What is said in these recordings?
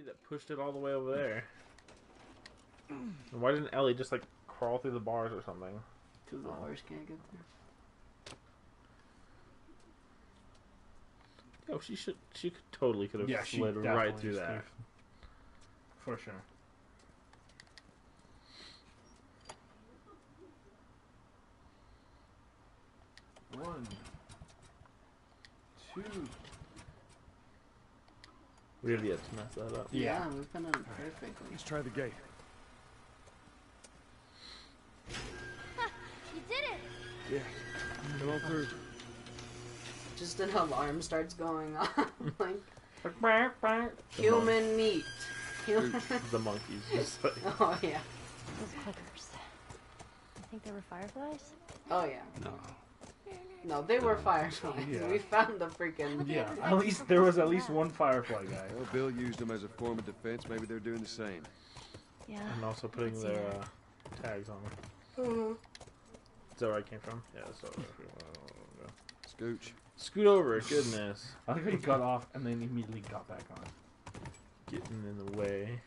that pushed it all the way over there? And why didn't Ellie just like crawl through the bars or something? Because the horse can't get there. Oh, she totally could have slid right through that. For sure. One, two. We have yet to mess that up. Yeah, we've done it perfectly. Let's try the gate. You did it! Yeah. Come on through. Just an alarm starts going on. Like, The human meat. The monkeys. Just like, Oh, yeah. Those clickers. I think they were fireflies? Oh, yeah. No. No, they were fireflies. Yeah. We found the freaking... Yeah, at least there was at least one firefly guy. Well, Bill used them as a form of defense. Maybe they're doing the same. Yeah. and also putting their tags on them. Mhm. Is that where I came from? Yeah, so. Scooch. Scoot over, goodness. I think he got off and then immediately got back on. Getting in the way.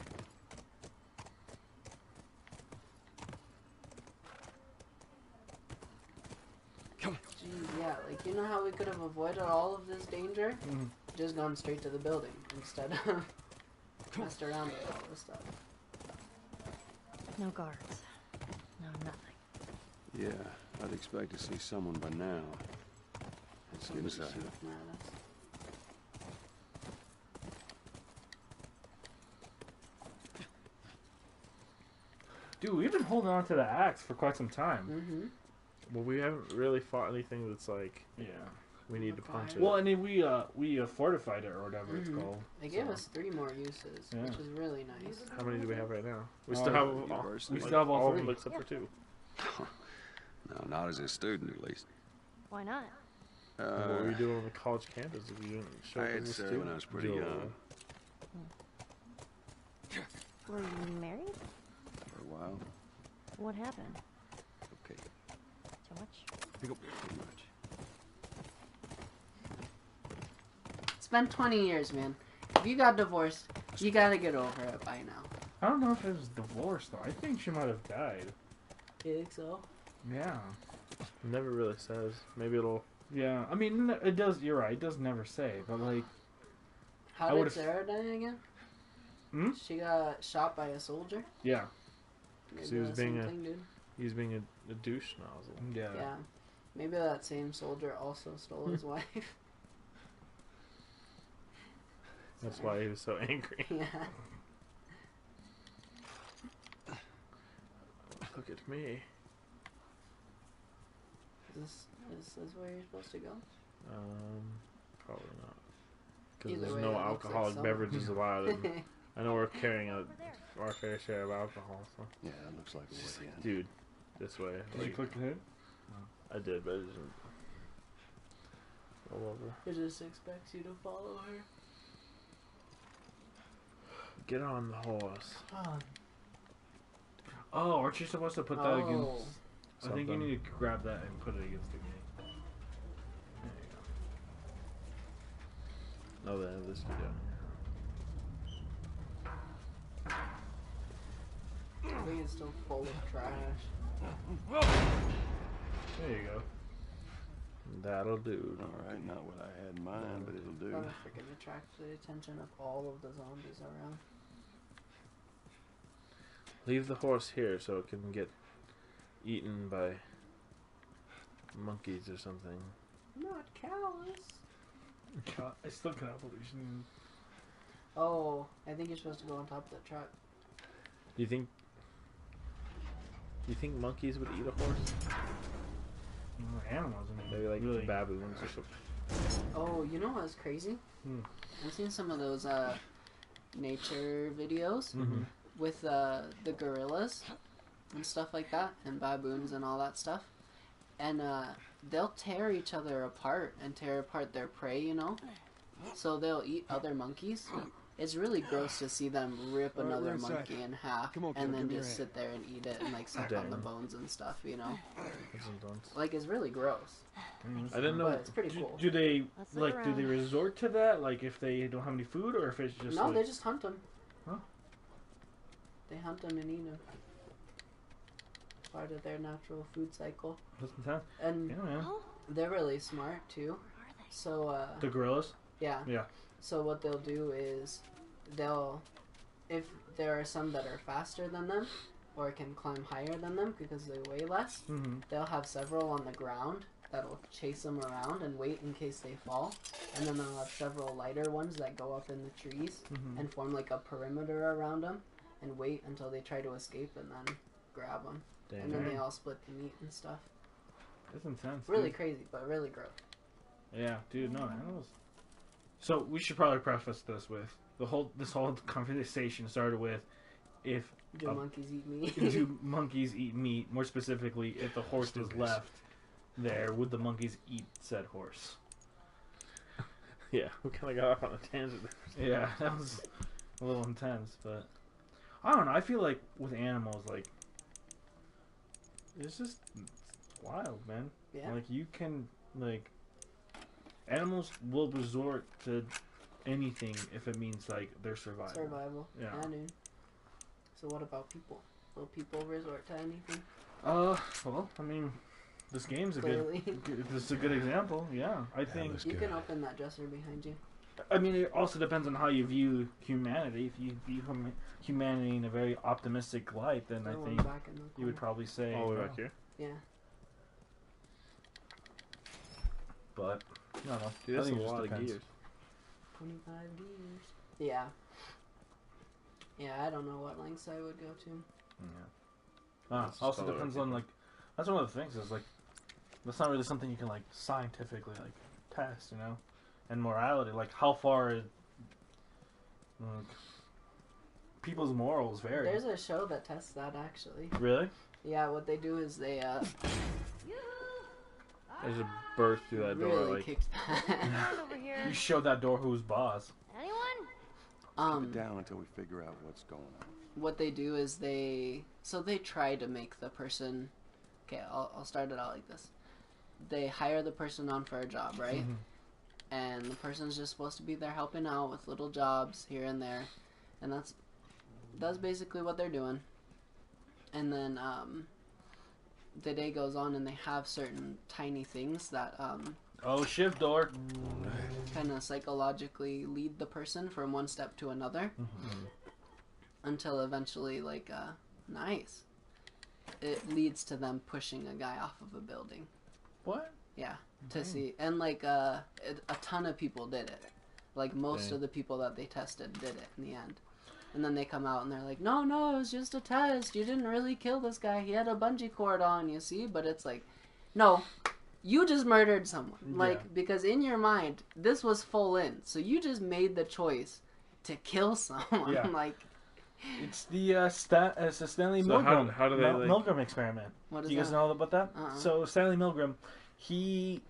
Come on. Geez, yeah, like, you know how we could have avoided all of this danger? Mhm. Just gone straight to the building instead of messed around with all this stuff. No guards. No, nothing. Yeah, I'd expect to see someone by now. Let's get Somebody's inside. looking at us. Dude, we've been holding on to the axe for quite some time. Mm-hmm. Well, we haven't really fought anything that's like Yeah. we need to punch it. Well, and then we fortified it or whatever it's Mhm. called. They gave So- us 3 more uses, Yeah. which is really nice. How many do we have right now? We Oh, still have university. We still have all of them three. except for 2. No, not as a student, at least. Why not? What were you doing on the college campus if you didn't show I up had as a served student? when I was pretty Joel? young. Were you married? For a while. What happened? Okay. Too much? Pick up too much. It's been 20 years, man. If you got divorced, you gotta get over it by now. I don't know if it was divorce though. I think she might have died. You think so? Yeah. It never really says. Maybe it'll. Yeah. I mean, it does. You're right. It does never say, but like. I How did would've- Sarah die again? Hmm? She got shot by a soldier? Yeah. Maybe He was that's being the a- same thing, dude. He's being a douche nozzle. Yeah. Yeah. Maybe that same soldier also stole his wife. That's why he was so angry. Yeah. Look at me. Is this where you're supposed to go? Probably not. Because Either there's way, no it looks like alcoholic some. beverages allowed. And I know we're carrying our fair share of alcohol. So, Yeah, that looks like it would, yeah. dude, this way. Did you Like, click the hood? I did, but it doesn't. Roll over. It just expects you to follow her. Get on the horse. Oh, aren't you supposed to put that Oh. against? I think you Something. need to grab that and put it against the gate. There you Oh, they have this to do. I think it's still full of trash. There you go. That'll do. Alright, not what I had in mind, but it'll do. Probably freaking attract the attention of all of the zombies around. Leave the horse here so it can get eaten by monkeys or something. Not callous. go. I still cannot believe she didn't. Oh, I think you're supposed to go on top of the truck. Do you think monkeys would eat a horse? Animals. I mean, Maybe like really. baboons or something. Oh, you know what's crazy? Hmm. I've seen some of those nature videos Mm-hmm. with the gorillas and stuff like that, and baboons and all that stuff. And they'll tear each other apart and tear apart their prey, you know? So they'll eat other monkeys. It's really gross to see them rip All right, another we're inside. monkey in half Come on, and Kid, then give me your just hand. sit there and eat it and like suck on the Damn. bones and stuff, you know? I Like, it's really gross. didn't know. But it's pretty Do, cool. do they Let's look do they around. resort to that? Like if they don't have any food, or if it's just No, like, they just hunt them. Huh? They hunt them and eat them. Part of their natural food cycle. That's intense. And Yeah, man. Oh, they're really smart too. where are they? So The gorillas? yeah. Yeah. So what they'll do is if there are some that are faster than them or can climb higher than them because they weigh less, Mm-hmm. they'll have several on the ground that'll chase them around and wait in case they fall. And then they'll have several lighter ones that go up in the trees Mm-hmm. and form like a perimeter around them and wait until they try to escape and then grab them. And then they all split the meat and stuff. That's intense. Really dude. crazy, but really gross. Yeah, dude, no, animals. So we should probably preface this with this whole conversation started with if Do monkeys eat meat? do monkeys eat meat? More specifically, if the horse is left there, would the monkeys eat said horse? Yeah, we kind of got off on a tangent there. Yeah, that was a little intense, but I don't know. I feel like with animals, like it's just wild, man. Yeah. Like you can animals will resort to anything if it means like their survival. Survival. Yeah. Dude. So what about people? Will people resort to anything? Well, I mean, this game's a Clearly. this is a good example. Yeah, I think. this You guy. can open that dresser behind you. I mean, it also depends on how you view humanity. If you view humanity in a very optimistic light, then I Throw one think back in the you would corner. probably say. All the way no. back here. Yeah. But I don't know. Dude, I that's think a it just lot of depends. gears. 25 gears. Yeah. Yeah, I don't know what lengths I would go to. Yeah. That's Also probably depends what I on like. That's one of the things is like, that's not really something you can like scientifically like test, you know, and morality. Like how far is like, people's morals vary. There's a show that tests that actually. Really? Yeah, what they do is they There's a burst through that door, really like kick back. Over here. You showed that door who's boss. Anyone? Keep it down until we figure out what's going on. What they do is they try to make the person. Okay, I'll start it out like this. They hire the person on for a job, right? Mhm. And the person's just supposed to be there helping out with little jobs here and there, and that's basically what they're doing. And then the day goes on, and they have certain tiny things that Oh, shift door. kind of psychologically lead the person from one step to another until eventually, like, nice. It leads to them pushing a guy off of a building. What? Yeah, to see. And, like, a ton of people did it. Like, most Dang. of the people that they tested did it in the end. And then they come out and they're like, no, it was just a test. You didn't really kill this guy. He had a bungee cord on, you see? But it's like, no, you just murdered someone. Like, Yeah. because in your mind, this was full in. So you just made the choice to kill someone. Yeah. Like, It's the it's the Stanley So Milgram. how do they, like- Milgram experiment? what is Do you guys that? know about that? Uh-uh. So Stanley Milgram, he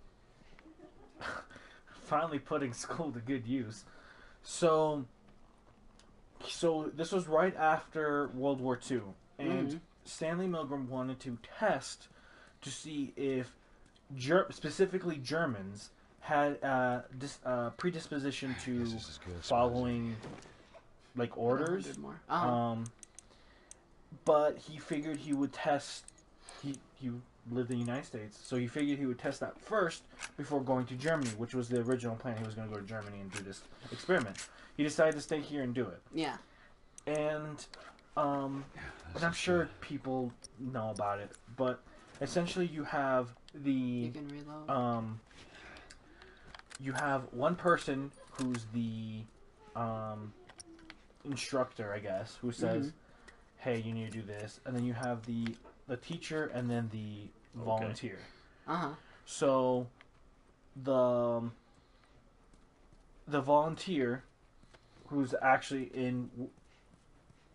finally putting school to good use. So this was right after World War II, and Mhm. Stanley Milgram wanted to test to see if specifically Germans had predisposition to Guess this is good as following like orders. 100 more. Uh-huh. But he figured he would test. He lived in the United States, so he figured he would test that first before going to Germany, which was the original plan. He was going to go to Germany and do this experiment. He decided to stay here and do it. Yeah. And I'm sure people know about it, but essentially you have You the can reload. you have one person who's the instructor, I guess, who says, "Hey, you need to do this," and then you have the teacher and then the volunteer. Uh-huh. So the volunteer, who's actually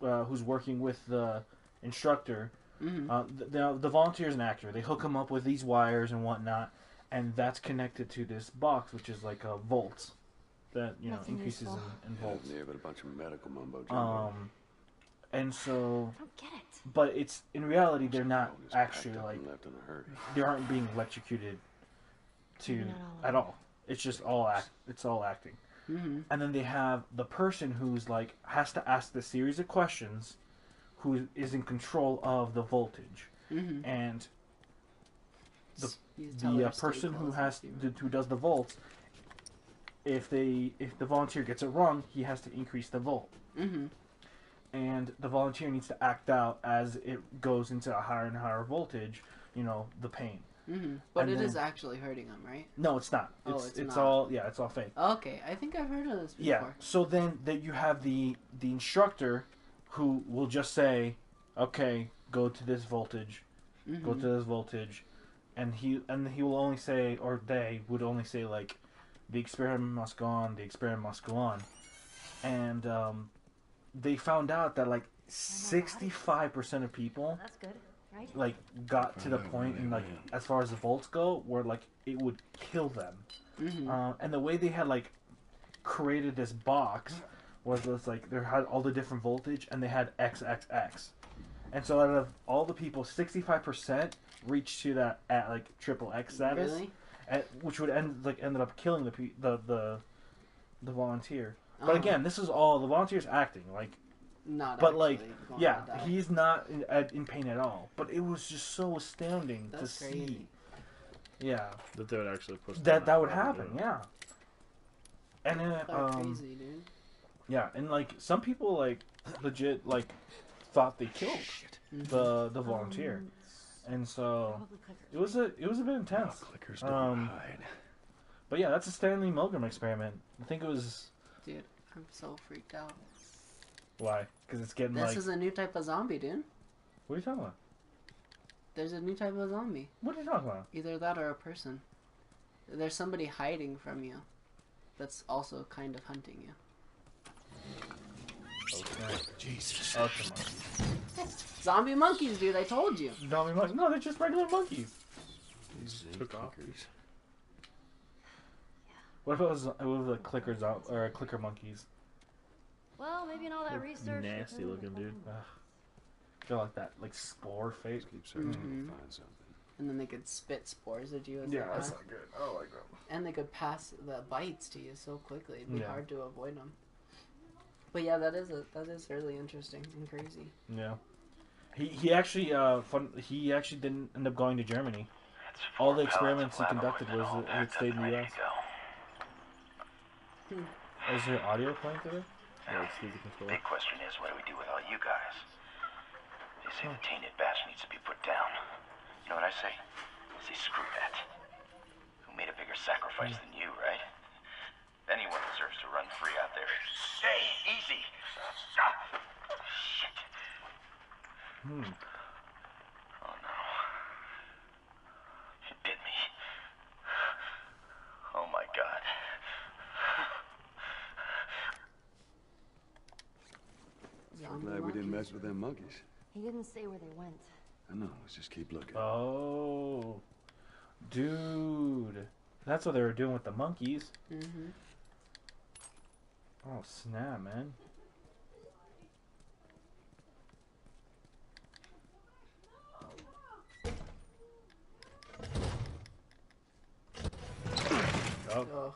who's working with the instructor. Mm-hmm. The volunteer is an actor. They hook him up with these wires and whatnot, and that's connected to this box, which is like a volts that Nothing increases useful. in Yeah, volts. but a bunch of medical mumbo jumbo. And so, I don't get it. but it's in reality they're not Phone is packed actually up like and left in a hurry. they aren't being electrocuted to Maybe not all of at them. all. It's just all act. It's all acting. Mm-hmm. And then they have the person who's like has to ask the series of questions, who is in control of the voltage, Mm-hmm. and the You tell her to stay person who close to you. who does the volts, if the volunteer gets it wrong, he has to increase the volt, Mm-hmm. and the volunteer needs to act out as it goes into a higher and higher voltage. You know, the pain. Mm-hmm. But And it then- is actually hurting him, right? No, it's not. Oh, It's it's not. all it's all fake. Okay, I think I've heard of this before. Yeah. So then that you have the instructor who will just say, "Okay, go to this voltage, Mm-hmm. go to this voltage," and he will only say, or they would only say like, "The experiment must go on. The experiment must go on," and they found out that like 65% of people That's good, right? like got to the point and like as far as the volts go where like it would kill them. Mm-hmm. And the way they had like created this box was this like they had all the different voltage and they had XXX, and so out of all the people, 65% reached to that at like triple X status, Really? which would ended up killing the volunteer. But Oh, again, this is all the volunteer's acting like, not but like actually going yeah, to die. he's not in pain at all. But it was just so astounding That's to crazy. see. Yeah, That they would actually push that would happen. Yeah. And then, That's crazy, dude. yeah, and like some people like legit like thought they killed Mm-hmm. the volunteer, and so Probably clicker. it was a bit intense. Clickers don't hide. But yeah, that's a Stanley Milgram experiment. I think it was Dude, I'm so freaked out. why because it's getting This like is a new type of zombie, dude. what are you talking about? There's a new type of zombie. What are you talking about? Either that or a person. There's somebody hiding from you that's also kind of hunting you. Okay. Jesus. Okay. Zombie monkeys, dude, I told you. Zombie monkeys? No, they're just regular monkeys. These Took off. clickers. What if it was the clicker monkeys? Well, maybe in all that research. Nasty looking dude. Ugh. They're like that, like spore face. Just keep searching Mhm. to find something. And then they could spit spores at you as they Yeah, that's pass. not good. I don't like that. And they could pass the bites to you so quickly. It'd be Yeah. hard to avoid them. But yeah, that is really interesting and crazy. Yeah. He actually he actually didn't end up going to Germany. All the experiments he conducted was it stayed in the U.S. Is there audio playing today? Yeah, it's through the controller. Big question is, what do we do with all you guys? They say the tainted batch needs to be put down. You know what I say? I say screw that. Who made a bigger sacrifice than you, right? Anyone deserves to run free out there. Hey, easy! Ah, shit. Oh no. You bit me. Oh my god. Zombie Glad we didn't monkeys. mess with them monkeys. He didn't say where they went. I know. Let's just keep looking. Oh, dude, that's what they were doing with the monkeys. Mm-hmm. Oh snap, man! Oh, Oh.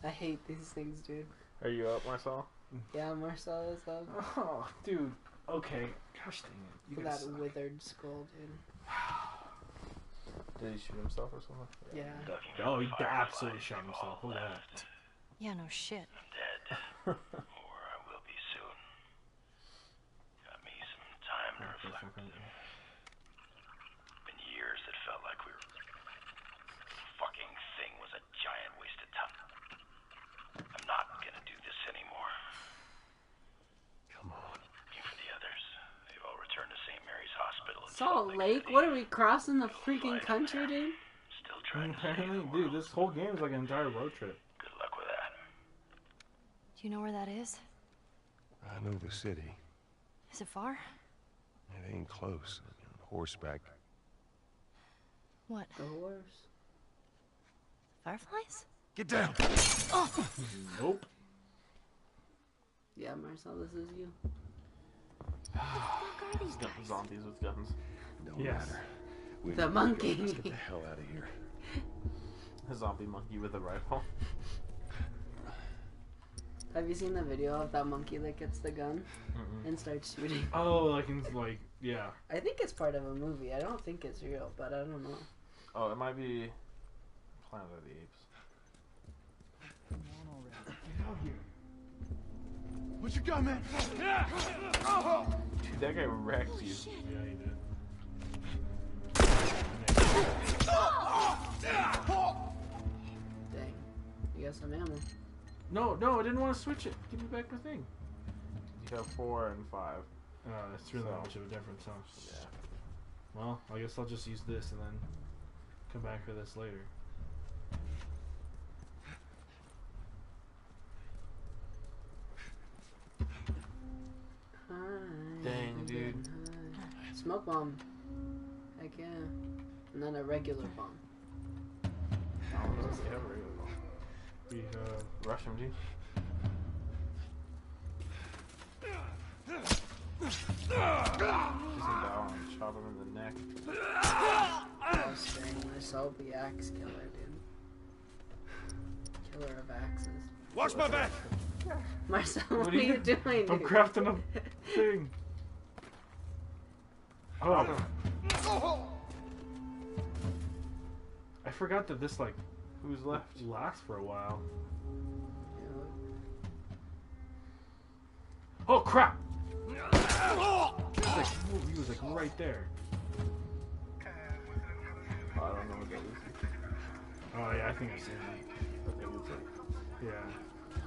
I hate these things, dude. Are you up, Marcel? Yeah, Marcel is up. oh, dude. Okay, gosh dang it! You For guys that suck. withered skull, dude. Did he shoot himself or something? Yeah. Ducking Oh, he fire absolutely flies shot from himself. all Look at left. Yeah, no shit. I'm dead. Or I will be soon. Got me some time to reflect. Been years that felt like we were... Fucking thing was a giant waste of time. I'm not gonna do this anymore. Come on. Me for the others. They've all returned to St. Mary's Hospital in Salt Lake? What are we crossing the freaking country, dude? Still trying to save Apparently, the world. dude, this whole game is like an entire road trip. Good luck with that. Do you know where that is? I know the city. Is it far? It ain't close. Horseback. What? The horse. Fireflies? Get down. Nope. Yeah, Marcel, this is you. What are these guys? Zombies with guns. Don't Yes. matter. We The need to go. monkey. Let's get the hell out of here. A zombie monkey with a rifle. Have you seen the video of that monkey that gets the gun Mm-mm. and starts shooting? Oh, like yeah. I think it's part of a movie. I don't think it's real, but I don't know. Oh, it might be Planet of the Apes. What you got, man? Dude, that guy wrecked you. Yeah, he did. Dang. You got some ammo. No, I didn't want to switch it. Give me back the thing. You have 4 and 5. It's really So- not much of a difference, huh? Yeah. Well, I guess I'll just use this and then come back for this later. Dang, dude. Smoke bomb. Heck yeah. And then a regular bomb. Oh, those have a regular one. We have Rush him, dude. Just down and chop him in the neck. I was saying myself the axe killer, dude. Killer of axes. Watch my back! Marcel, What what are are you you doing, I'm dude? crafting a thing. Oh, I forgot that this like Who's left? lasts for a while. You know, Oh crap! He was like right there. Oh, I don't know what that is. Oh yeah, I think I've seen that. I think it's like, Yeah.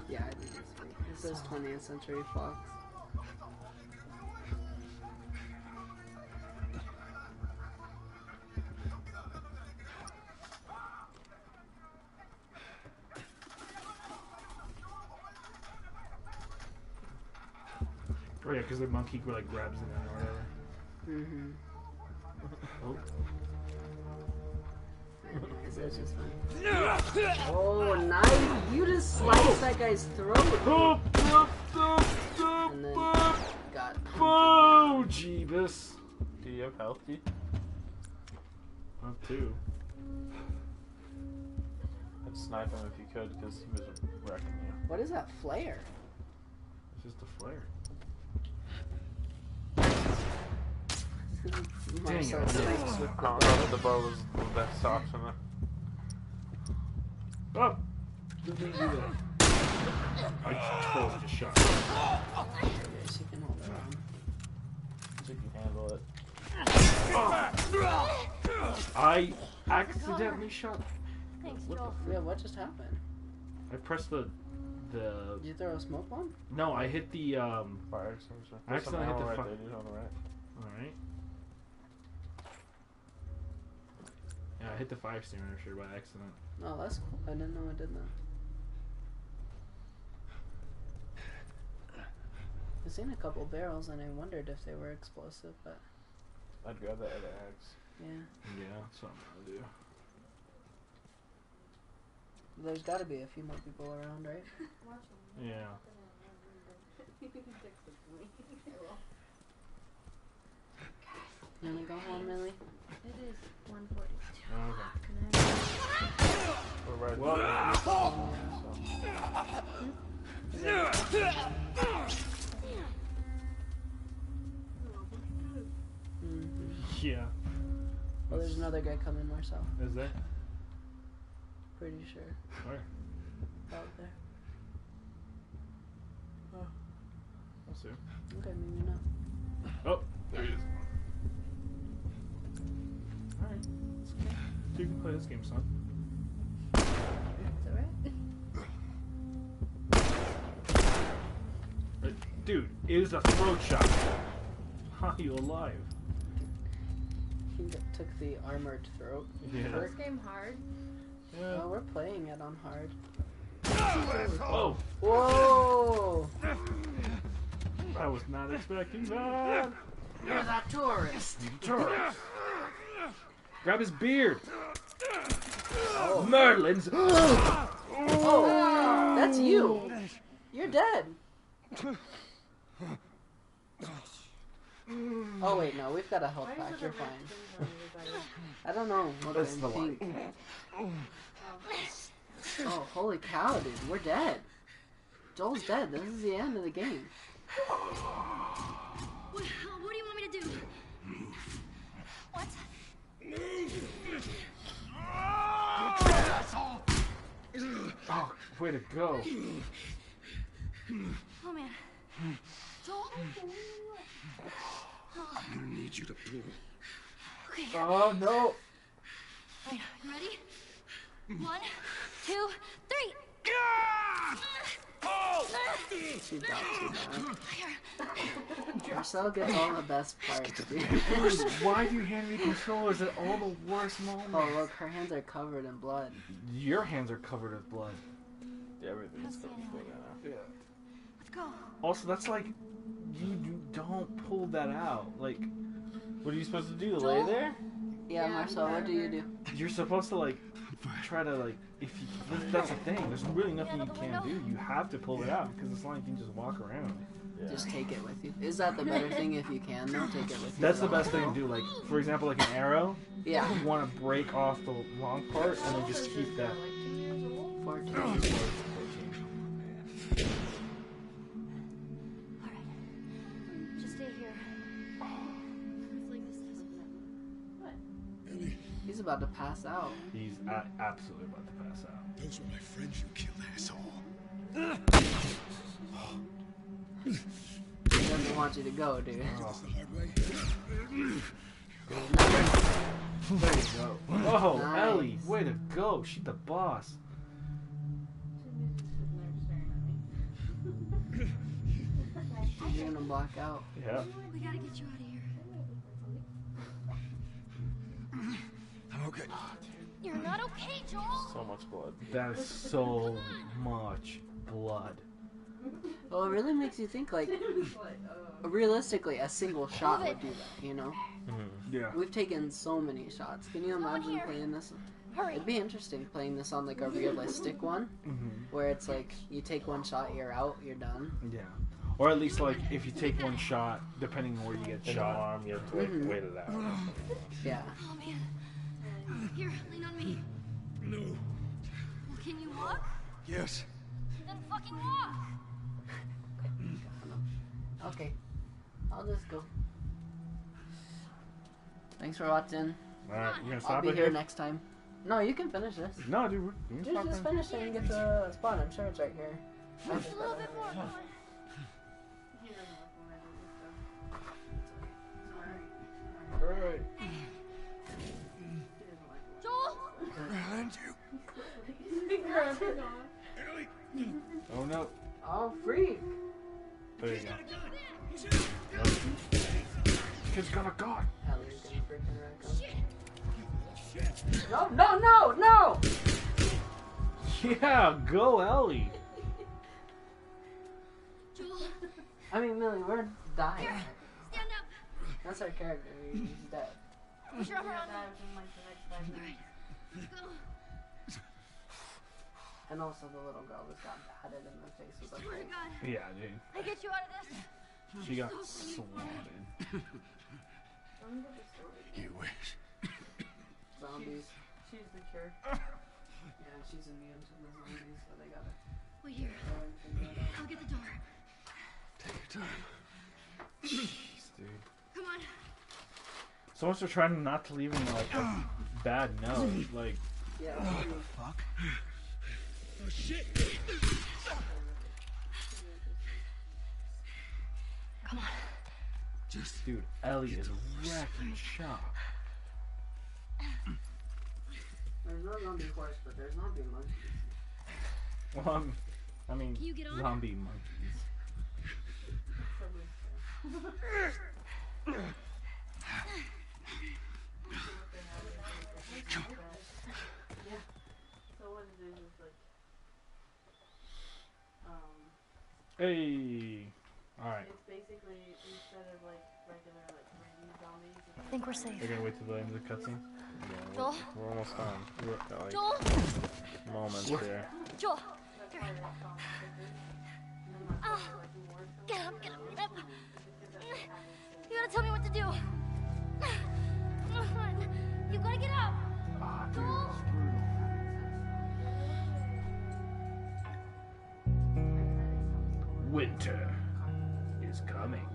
yeah, I think it's fake. It says 20th Century Fox. Oh yeah, because the monkey like grabs the gun or whatever. Mm-hmm. Oh. This is fun. Oh, nice! You just sliced that guy's throat! And then got Oh, Jeebus. do you have health, dude? Up two. I'd snipe him if you could, because he was wrecking you. What is that flare? It's just a flare. Marcel it. snipes with I don't know if the bow was the best option. Oh! Didn't mean to do that. I totally just shot. Yes, you can hold it on. So you can handle it. I accidentally shot. Thanks, What Joel. Yeah, what just happened? I pressed the. Did you throw a smoke bomb? No, I hit the Fire extinguisher. I There's some accidentally hit ammo the right fi- there, dude, on the right. Alright. Yeah, I hit the fire extinguisher by accident. Oh, that's cool. I didn't know I did that. I've seen a couple barrels and I wondered if they were explosive, but I'd grab that other axe. yeah. Yeah, that's what I'm gonna do. There's gotta be a few more people around, right? Yeah. You wanna go home, Millie? It is 1:42. Okay. We're right Well, Mm-hmm. yeah. Well, there's another guy coming, Marcel. Is there? Pretty sure. Where? Out there. I'll see. Okay, maybe not. Oh, there he is. Alright. You can play this game, son. Is that right? Dude, it is a throat shot. How are you alive? He took the armored throat. Yeah. Is this game hard? Yeah. Well, we're playing it on hard. Oh! Whoa! I was not expecting that. You're that tourist! Tourist. Grab his beard. Oh. Merlin's. Oh! That's you! You're dead! Oh wait, no, we've got a health pack, you're fine. I don't know what That's I'm the light. thinking. Oh, holy cow, dude, we're dead. Joel's dead. This is the end of the game. What do you want me to do? What? Oh, way to go. Oh man. Joel? I'm gonna need you to pull. Okay. Oh, no. Alright, you ready? 1, 2, 3. She died. Marcel gets all the best parts, dude. Why do you hand me controllers at all the worst moments? Oh, look, her hands are covered in blood. Your hands are covered with blood. Everything's going to blood now. Yeah. Let's go. Also, that's like, you don't pull that out. Like, What are you supposed to do? Lay there? Yeah, Marcel, what do you do? you're supposed to, like, try to, like, if you, that's the thing. There's really nothing you can do. You have to pull it out because it's not like you can just walk around. Yeah. Just take it with you. Is that the better thing if you can, though? Take it with you. That's the best thing to do. Like, for example, like an arrow. Yeah. You want to break off the long part and then just keep that. 14. Alright. Just stay here. He's about to pass out. He's absolutely about to pass out. Those were my friends you killed, asshole. He doesn't want you to go, dude. That's the hard way. There you go. Oh, Nice. Ellie, way to go. She's the boss. You're gonna black out. Yeah. We gotta get you out of here. I'm okay. You're not okay, Joel. So much blood. That is so much blood. Well, it really makes you think, like, realistically, a single shot would do that, you know? Yeah. We've taken so many shots. Can you imagine playing this? Hurry. It'd be interesting playing this on, like, a realistic one, where it's like, you take one shot, you're out, you're done. Yeah. Or at least, like, if you take one shot, depending on where you get In the shot. arm, you have to wait, wait it out. Yeah. Oh man. Here, lean on me. No. Well, can you walk? Yes. Then fucking walk. Okay. I'll just go. Thanks for watching. Alright, we're gonna I'll stop be it here here. next time. No, you can finish this. No, dude, we can stop Just it. finish it and get to the spot. I'm sure it's right here. Just a little bit more. Come on. Alright. Joel. Behind you. Ellie. Oh no. Oh, freak! There you go. Kid's got a gun. Ellie's gonna freaking wreck him. No, no, no, no! Yeah, go Ellie. Joel. I mean, Millie, we're dying. Stand up. That's our character. He's dead. Put your arm around me. Alright. Let's go. And also the little girl just got batted in the face with a Swear to brick. God. Yeah, dude. I get you out of this. She got swatted. You wish. Zombies. She's the cure. Yeah, she's immune to the zombies, so they gotta. Wait here. I'll get the door. Take your time. Jeez, dude. Come on. So much for trying not to leave him like a bad note. Like, Yeah. Fuck. Oh shit. Come on. Just dude, Ellie is wrecking shop. There's no zombie horse, but there's zombie monkeys. Well, I mean, Can you get on? zombie monkeys. So what it is like, Hey. All right. it's basically instead of like regular like raging zombies. I think we're safe. We're gonna wait till the end of the cutscene. Yeah, Joel? we're almost done. We're got, like Joel. moments there. Joel. Here. Get up. Get up. Get up. You gotta tell me what to do. Come on. You gotta get up. Ah, dude, Joel. it's brutal. Winter is coming.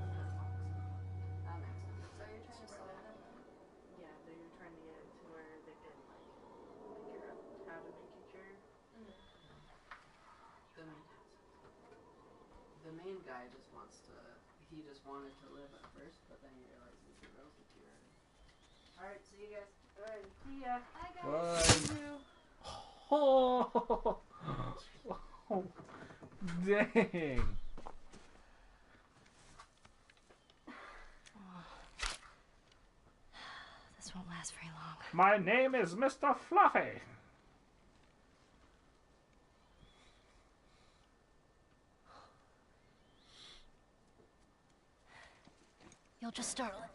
That makes sense. So you're trying to sell them? Yeah, they're trying to get it to where they can like figure out how to make it sure. The main guy just wants to. He just wanted to live at first, but then he realized the girls are too early. All right, see you guys. Alright, see ya. Hi guys. Bye. Oh, dang. This won't last very long. My name is Mr. Fluffy. You'll just startle it.